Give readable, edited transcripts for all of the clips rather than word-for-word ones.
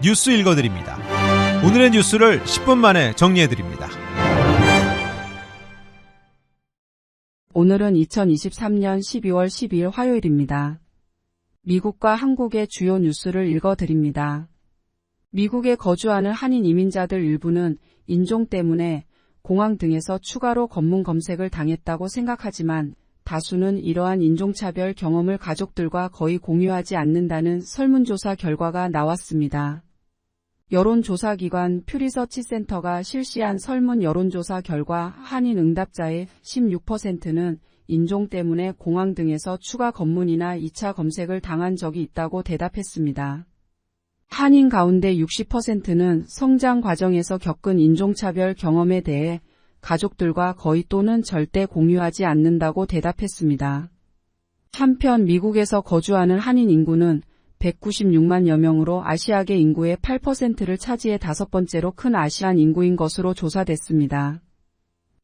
뉴스 읽어드립니다. 오늘의 뉴스를 10분 만에 정리해드립니다. 오늘은 2023년 12월 12일 화요일입니다. 미국과 한국의 주요 뉴스를 읽어드립니다. 미국에 거주하는 한인 이민자들 일부는 인종 때문에 공항 등에서 추가로 검문 검색을 당했다고 생각하지만 다수는 이러한 인종차별 경험을 가족들과 거의 공유하지 않는다는 설문조사 결과가 나왔습니다. 여론조사기관 퓨리서치 센터가 실시한 설문 여론조사 결과 한인 응답자의 16%는 인종 때문에 공항 등에서 추가 검문이나 2차 검색을 당한 적이 있다고 대답했습니다. 한인 가운데 60%는 성장 과정에서 겪은 인종차별 경험에 대해 가족들과 거의 또는 절대 공유하지 않는다고 대답했습니다. 한편 미국에서 거주하는 한인 인구는 196만여 명으로 아시아계 인구의 8%를 차지해 다섯 번째로 큰 아시안 인구인 것으로 조사됐습니다.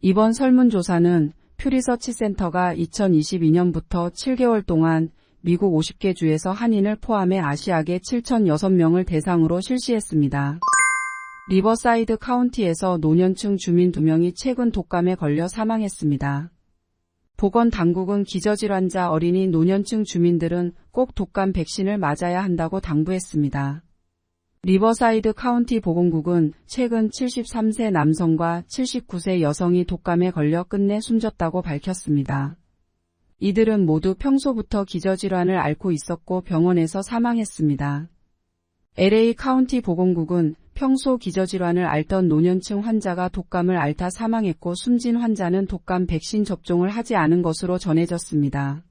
이번 설문조사는 퓨리서치 센터가 2022년부터 7개월 동안 미국 50개 주에서 한인을 포함해 아시아계 7,006명을 대상으로 실시했습니다. 리버사이드 카운티에서 노년층 주민 2명이 최근 독감에 걸려 사망했습니다. 보건당국은 기저질환자 어린이 노년층 주민들은 꼭 독감 백신을 맞아야 한다고 당부했습니다. 리버사이드 카운티 보건국은 최근 73세 남성과 79세 여성이 독감에 걸려 끝내 숨졌다고 밝혔습니다. 이들은 모두 평소부터 기저질환을 앓고 있었고 병원에서 사망했습니다. LA 카운티 보건국은 평소 기저질환을 앓던 노년층 환자가 독감을 앓다 사망했고 숨진 환자는 독감 백신 접종을 하지 않은 것으로 전해졌습니다.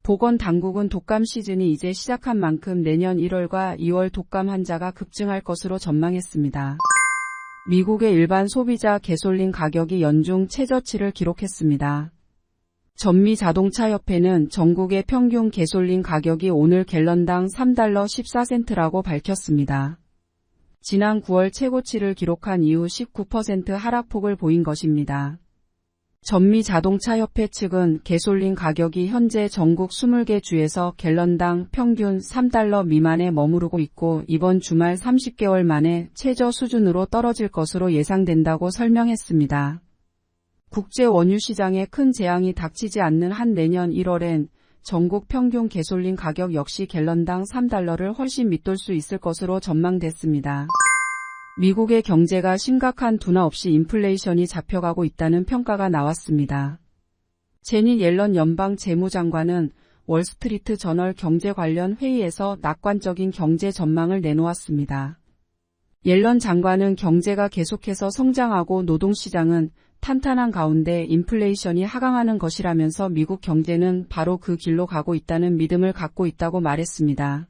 보건당국은 독감 시즌이 이제 시작한 만큼 내년 1월과 2월 독감 환자가 급증할 것으로 전망했습니다. 미국의 일반 소비자 개솔린 가격이 연중 최저치를 기록했습니다. 전미자동차협회는 전국의 평균 개솔린 가격이 오늘 갤런당 3달러 14센트라고 밝혔습니다. 지난 9월 최고치를 기록한 이후 19% 하락폭을 보인 것입니다. 전미자동차협회 측은 개솔린 가격이 현재 전국 20개 주에서 갤런당 평균 3달러 미만에 머무르고 있고 이번 주말 30개월 만에 최저 수준으로 떨어질 것으로 예상된다고 설명했습니다. 국제 원유 시장에 큰 재앙이 닥치지 않는 한 내년 1월엔 전국 평균 개솔린 가격 역시 갤런당 3달러를 훨씬 밑돌 수 있을 것으로 전망됐습니다. 미국의 경제가 심각한 둔화 없이 인플레이션이 잡혀가고 있다는 평가가 나왔습니다. 제닛 옐런 연방 재무장관은 월스트리트 저널 경제 관련 회의에서 낙관적인 경제 전망을 내놓았습니다. 옐런 장관은 경제가 계속해서 성장하고 노동시장은 탄탄한 가운데 인플레이션이 하강하는 것이라면서 미국 경제는 바로 그 길로 가고 있다는 믿음을 갖고 있다고 말했습니다.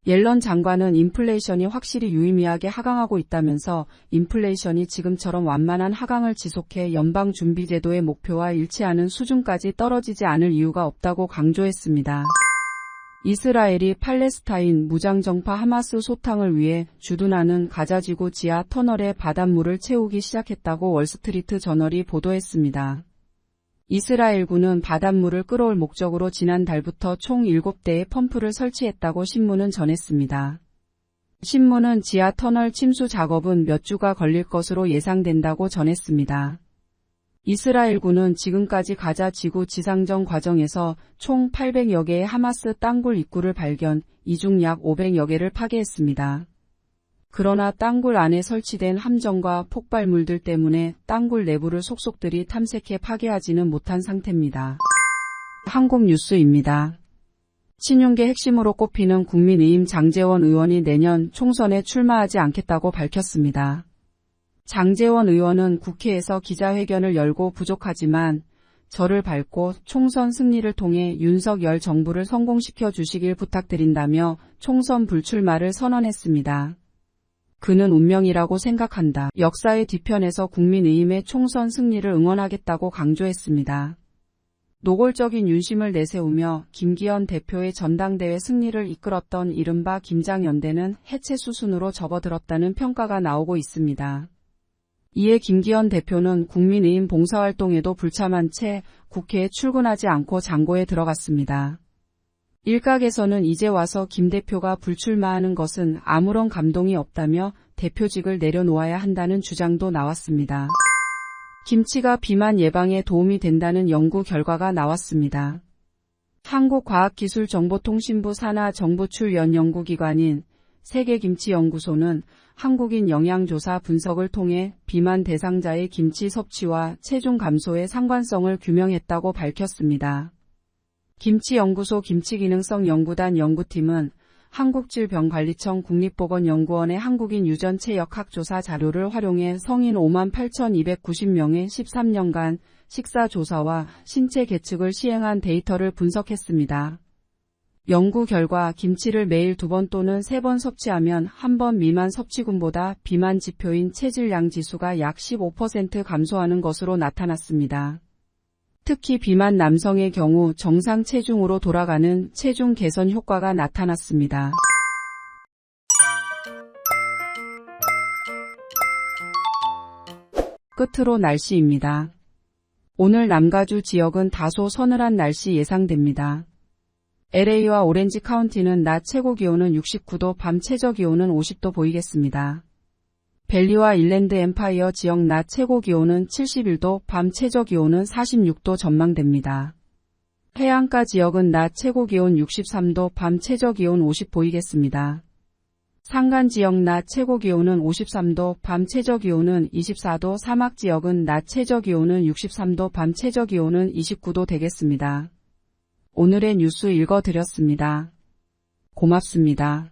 옐런 장관은 인플레이션이 확실히 유의미하게 하강하고 있다면서 인플레이션이 지금처럼 완만한 하강을 지속해 연방준비제도의 목표와 일치하는 수준까지 떨어지지 않을 이유가 없다고 강조했습니다. 이스라엘이 팔레스타인 무장정파 하마스 소탕을 위해 주둔하는 가자지구 지하 터널의 바닷물을 채우기 시작했다고 월스트리트 저널이 보도했습니다. 이스라엘군은 바닷물을 끌어올 목적으로 지난달부터 총 7대의 펌프를 설치했다고 신문은 전했습니다. 신문은 지하 터널 침수 작업은 몇 주가 걸릴 것으로 예상된다고 전했습니다. 이스라엘군은 지금까지 가자 지구 지상전 과정에서 총 800여 개의 하마스 땅굴 입구를 발견, 이 중 약 500여 개를 파괴했습니다. 그러나 땅굴 안에 설치된 함정과 폭발물들 때문에 땅굴 내부를 속속들이 탐색해 파괴하지는 못한 상태입니다. 한국 뉴스입니다. 친윤계 핵심으로 꼽히는 국민의힘 장제원 의원이 내년 총선에 출마하지 않겠다고 밝혔습니다. 장제원 의원은 국회에서 기자회견을 열고 부족하지만 저를 밟고 총선 승리를 통해 윤석열 정부를 성공시켜 주시길 부탁드린다며 총선 불출마를 선언했습니다. 그는 운명이라고 생각한다. 역사의 뒤편에서 국민의힘의 총선 승리를 응원하겠다고 강조했습니다. 노골적인 윤심을 내세우며 김기현 대표의 전당대회 승리를 이끌었던 이른바 김장연대는 해체 수순으로 접어들었다는 평가가 나오고 있습니다. 이에 김기현 대표는 국민의힘 봉사활동에도 불참한 채 국회에 출근하지 않고 장고에 들어갔습니다. 일각에서는 이제 와서 김 대표가 불출마하는 것은 아무런 감동이 없다며 대표직을 내려놓아야 한다는 주장도 나왔습니다. 김치가 비만 예방에 도움이 된다는 연구 결과가 나왔습니다. 한국과학기술정보통신부 산하 정부 출연 연구기관인 세계김치연구소는 한국인 영양조사 분석을 통해 비만 대상자의 김치 섭취와 체중 감소의 상관성을 규명했다고 밝혔습니다. 김치연구소 김치기능성 연구단 연구팀은 한국질병관리청 국립보건연구원의 한국인 유전체역학조사 자료를 활용해 성인 58,290명의 13년간 식사조사와 신체 계측을 시행한 데이터를 분석했습니다. 연구 결과 김치를 매일 2번 또는 3번 섭취하면 1번 미만 섭취군보다 비만 지표인 체질량 지수가 약 15% 감소하는 것으로 나타났습니다. 특히 비만 남성의 경우 정상 체중으로 돌아가는 체중 개선 효과가 나타났습니다. 끝으로 날씨입니다. 오늘 남가주 지역은 다소 서늘한 날씨 예상됩니다. LA와 오렌지 카운티는 낮 최고 기온은 69도, 밤 최저 기온은 50도 보이겠습니다. 벨리와 일랜드 엠파이어 지역 낮 최고 기온은 71도, 밤 최저 기온은 46도 전망됩니다. 해안가 지역은 낮 최고 기온 63도, 밤 최저 기온 50 보이겠습니다. 산간 지역 낮 최고 기온은 53도, 밤 최저 기온은 24도, 사막 지역은 낮 최저 기온은 63도, 밤 최저 기온은 29도 되겠습니다. 오늘의 뉴스 읽어드렸습니다. 고맙습니다.